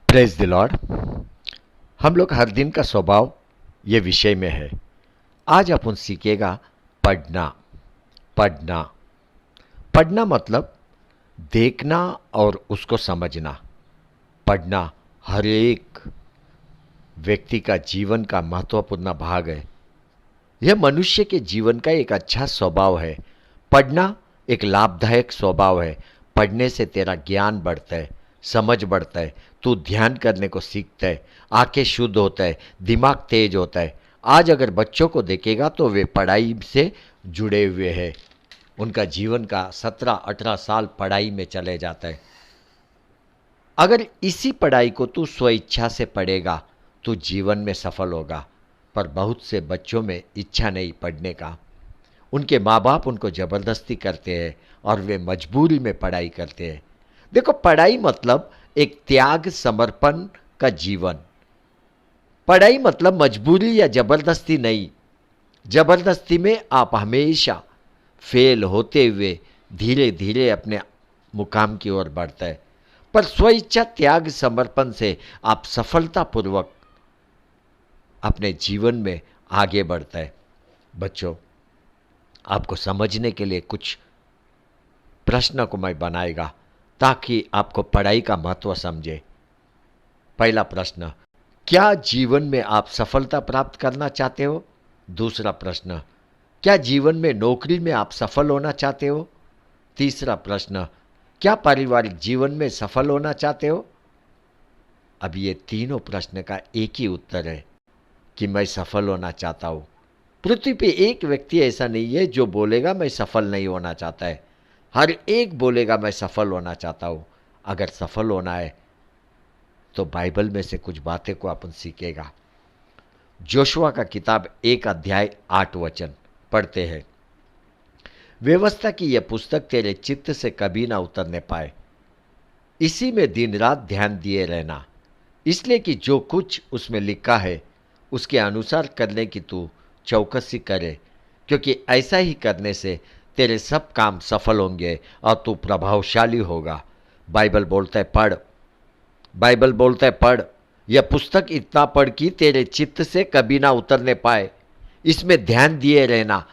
Praise the Lord. हम लोग हर दिन का स्वभाव ये विषय में है। आज अपन सीखेगा पढ़ना। पढ़ना पढ़ना मतलब देखना और उसको समझना। पढ़ना हर एक व्यक्ति का जीवन का महत्वपूर्ण भाग है। यह मनुष्य के जीवन का एक अच्छा स्वभाव है। पढ़ना एक लाभदायक स्वभाव है। पढ़ने से तेरा ज्ञान बढ़ता है, समझ बढ़ता है, तू ध्यान करने को सीखता है, आंखें शुद्ध होता है, दिमाग तेज होता है। आज अगर बच्चों को देखेगा तो वे पढ़ाई से जुड़े हुए हैं। उनका जीवन का 17-18 साल पढ़ाई में चले जाता है। अगर इसी पढ़ाई को तू स्वेच्छा से पढ़ेगा तो जीवन में सफल होगा। पर बहुत से बच्चों में इच्छा नहीं पढ़ने का। उनके माँ बाप उनको ज़बरदस्ती करते हैं और वे मजबूरी में पढ़ाई करते हैं। देखो, पढ़ाई मतलब एक त्याग समर्पण का जीवन। पढ़ाई मतलब मजबूरी या ज़बरदस्ती नहीं। ज़बरदस्ती में आप हमेशा फेल होते हुए धीरे धीरे अपने मुकाम की ओर बढ़ता है। पर स्वेच्छा त्याग समर्पण से आप सफलतापूर्वक अपने जीवन में आगे बढ़ता है। बच्चों, आपको समझने के लिए कुछ प्रश्न को मैं बनाएगा ताकि आपको पढ़ाई का महत्व समझे। पहला प्रश्न, क्या जीवन में आप सफलता प्राप्त करना चाहते हो? दूसरा प्रश्न, क्या जीवन में नौकरी में आप सफल होना चाहते हो? तीसरा प्रश्न, क्या पारिवारिक जीवन में सफल होना चाहते हो? अब ये तीनों प्रश्न का एक ही उत्तर है कि मैं सफल होना चाहता हूं। पृथ्वी पे एक व्यक्ति ऐसा नहीं है जो बोलेगा मैं सफल नहीं होना चाहता है। हर एक बोलेगा मैं सफल होना चाहता हूं। अगर सफल होना है तो बाइबल में से कुछ बातें को अपन सीखेगा। जोशुआ का किताब 1 अध्याय 8 वचन पढ़ते हैं। व्यवस्था की यह पुस्तक तेरे चित्त से कभी ना उतरने पाए, इसी में दिन रात ध्यान दिए रहना, इसलिए कि जो कुछ उसमें लिखा है उसके अनुसार करने की तू चौकसी करे, क्योंकि ऐसा ही करने से तेरे सब काम सफल होंगे और तू प्रभावशाली होगा। बाइबल बोलता है पढ़। बाइबल बोलता है पढ़। यह पुस्तक इतना पढ़ कि तेरे चित्त से कभी ना उतरने पाए, इसमें ध्यान दिए रहना।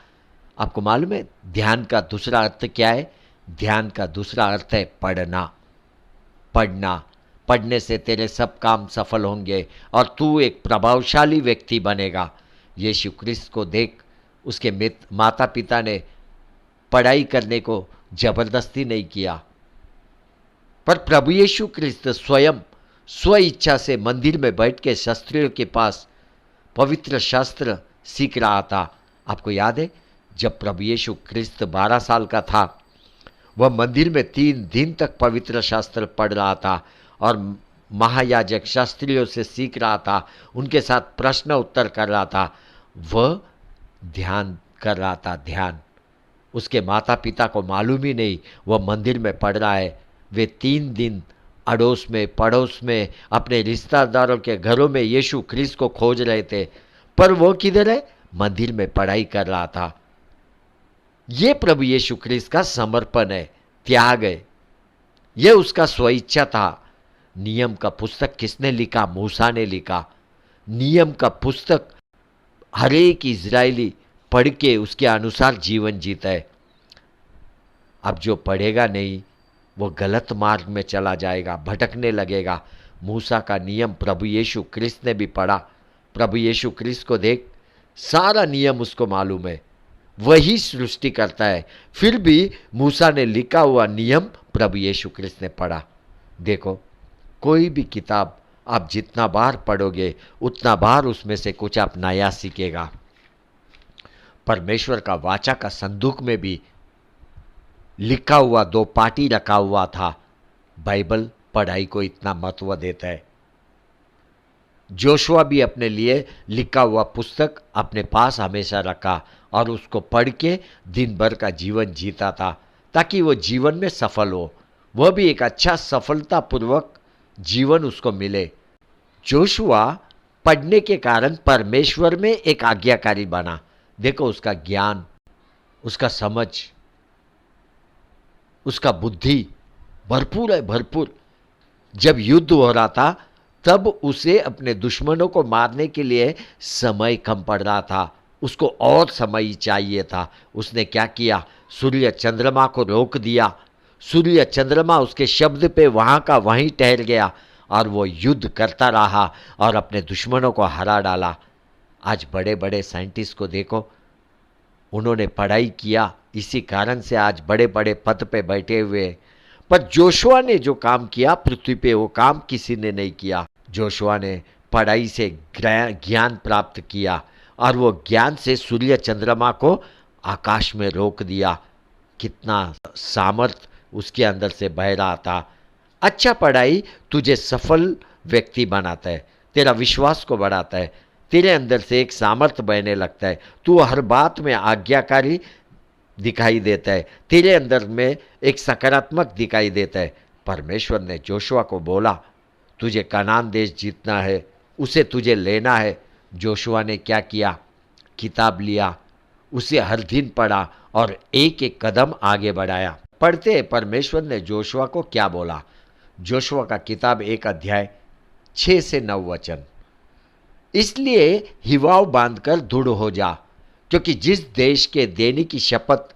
आपको मालूम है ध्यान का दूसरा अर्थ क्या है? ध्यान का दूसरा अर्थ है पढ़ना। पढ़ना। पढ़ने से तेरे सब काम सफल होंगे और तू एक प्रभावशाली व्यक्ति बनेगा। यीशु क्रिस्त को देख, उसके माता पिता ने पढ़ाई करने को जबरदस्ती नहीं किया, पर प्रभु यीशु क्रिस्त स्वयं स्व इच्छा से मंदिर में बैठ के शास्त्रियों के पास पवित्र शास्त्र सीख रहा था। आपको याद है जब प्रभु यीशु क्रिस्त 12 साल का था, वह मंदिर में 3 दिन तक पवित्र शास्त्र पढ़ रहा था और महायाजक शास्त्रियों से सीख रहा था, उनके साथ प्रश्न उत्तर कर रहा था। वह ध्यान कर रहा था, ध्यान। उसके माता पिता को मालूम ही नहीं वह मंदिर में पढ़ रहा है। वे 3 दिन अड़ोस में पड़ोस में अपने रिश्तेदारों के घरों में यीशु ख्रिस्त को खोज रहे थे, पर वो किधर है? मंदिर में पढ़ाई कर रहा था। ये प्रभु यीशु ख्रिस्त का समर्पण है, त्याग है। यह उसका स्वेच्छा था। नियम का पुस्तक किसने लिखा? मूसा ने लिखा। नियम का पुस्तक हर एक इजरायली पढ़ के उसके अनुसार जीवन जीता है। अब जो पढ़ेगा नहीं वो गलत मार्ग में चला जाएगा, भटकने लगेगा। मूसा का नियम प्रभु यीशु क्रिस्त ने भी पढ़ा। प्रभु यीशु क्रिस्त को देख, सारा नियम उसको मालूम है, वही सृष्टि करता है, फिर भी मूसा ने लिखा हुआ नियम प्रभु यीशु क्रिस्त ने पढ़ा। देखो, कोई भी किताब आप जितना बार पढ़ोगे उतना बार उसमें से कुछ आप नया सीखेगा। परमेश्वर का वाचा का संदूक में भी लिखा हुआ 2 पाटी रखा हुआ था। बाइबल पढ़ाई को इतना महत्व देता है। जोशुआ भी अपने लिए लिखा हुआ पुस्तक अपने पास हमेशा रखा और उसको पढ़ के दिन भर का जीवन जीता था ताकि वो जीवन में सफल हो। वह भी एक अच्छा सफलतापूर्वक जीवन उसको मिले। जोशुआ पढ़ने के कारण परमेश्वर में एक आज्ञाकारी बना। देखो, उसका ज्ञान, उसका समझ, उसका बुद्धि भरपूर है, भरपूर। जब युद्ध हो रहा था तब उसे अपने दुश्मनों को मारने के लिए समय कम पड़ रहा था, उसको और समय चाहिए था। उसने क्या किया? सूर्य चंद्रमा को रोक दिया। सूर्य चंद्रमा उसके शब्द पे वहां का वहीं ठहर गया और वो युद्ध करता रहा और अपने दुश्मनों को हरा डाला। आज बड़े बड़े साइंटिस्ट को देखो, उन्होंने पढ़ाई किया, इसी कारण से आज बड़े बड़े पद पे बैठे हुए हैं। पर जोशुआ ने जो काम किया पृथ्वी पे, वो काम किसी ने नहीं किया। जोशुआ ने पढ़ाई से ज्ञान प्राप्त किया और वो ज्ञान से सूर्य चंद्रमा को आकाश में रोक दिया। कितना सामर्थ उसके अंदर से बह रहा था। अच्छा पढ़ाई तुझे सफल व्यक्ति बनाता है, तेरा विश्वास को बढ़ाता है, तेरे अंदर से एक सामर्थ्य बहने लगता है, तू हर बात में आज्ञाकारी दिखाई देता है, तेरे अंदर में एक सकारात्मक दिखाई देता है। परमेश्वर ने जोशुआ को बोला, तुझे कनान देश जीतना है, उसे तुझे लेना है। जोशुआ ने क्या किया? किताब लिया, उसे हर दिन पढ़ा और एक एक कदम आगे बढ़ाया। पढ़ते परमेश्वर ने जोशुआ को क्या बोला? जोशुआ का किताब 1 अध्याय 6 से 9 वचन। इसलिए हिवाव बांधकर दृढ़ हो जा, क्योंकि जिस देश के देने की शपथ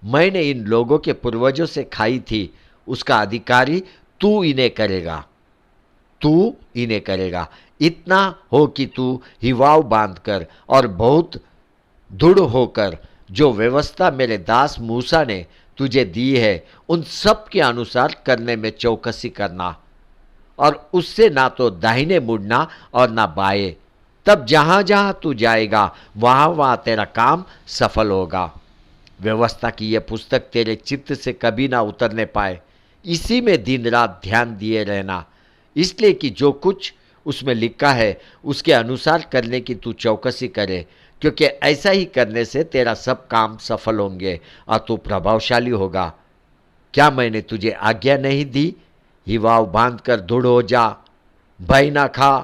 मैंने इन लोगों के पूर्वजों से खाई थी, उसका अधिकारी तू इन्हें करेगा। तू इन्हें करेगा। इतना हो कि तू हिवाव बांधकर और बहुत दृढ़ होकर जो व्यवस्था मेरे दास मूसा ने तुझे दी है, उन सब के अनुसार करने में चौकसी करना और उससे ना तो दाहिने मुड़ना और ना बाएं। तब जहां जहां तू जाएगा वहां वहां तेरा काम सफल होगा। व्यवस्था की यह पुस्तक तेरे चित्त से कभी ना उतरने पाए, इसी में दिन रात ध्यान दिए रहना, इसलिए कि जो कुछ उसमें लिखा है उसके अनुसार करने की तू चौकसी करे, क्योंकि ऐसा ही करने से तेरा सब काम सफल होंगे और तू प्रभावशाली होगा। क्या मैंने तुझे आज्ञा नहीं दी? हिवाव बांध कर दृढ़ हो जा, भय ना खा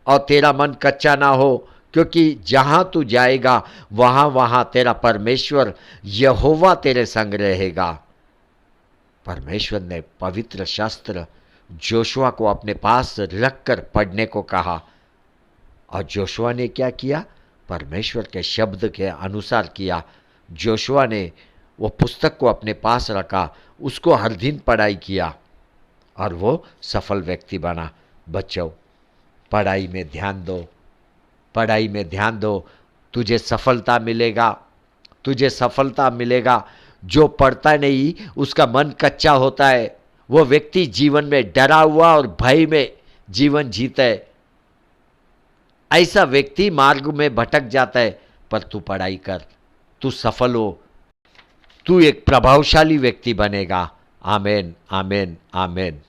और तेरा मन कच्चा ना हो, क्योंकि जहां तू जाएगा वहां वहां तेरा परमेश्वर यहोवा तेरे संग रहेगा। परमेश्वर ने पवित्र शास्त्र जोशुआ को अपने पास रखकर पढ़ने को कहा और जोशुआ ने क्या किया? परमेश्वर के शब्द के अनुसार किया। जोशुआ ने वो पुस्तक को अपने पास रखा, उसको हर दिन पढ़ाई किया और वो सफल व्यक्ति बना। बच्चों, पढ़ाई में ध्यान दो, पढ़ाई में ध्यान दो, तुझे सफलता मिलेगा, तुझे सफलता मिलेगा। जो पढ़ता नहीं उसका मन कच्चा होता है, वो व्यक्ति जीवन में डरा हुआ और भय में जीवन जीता है। ऐसा व्यक्ति मार्ग में भटक जाता है। पर तू पढ़ाई कर, तू सफल हो, तू एक प्रभावशाली व्यक्ति बनेगा। आमेन, आमेन, आमेन।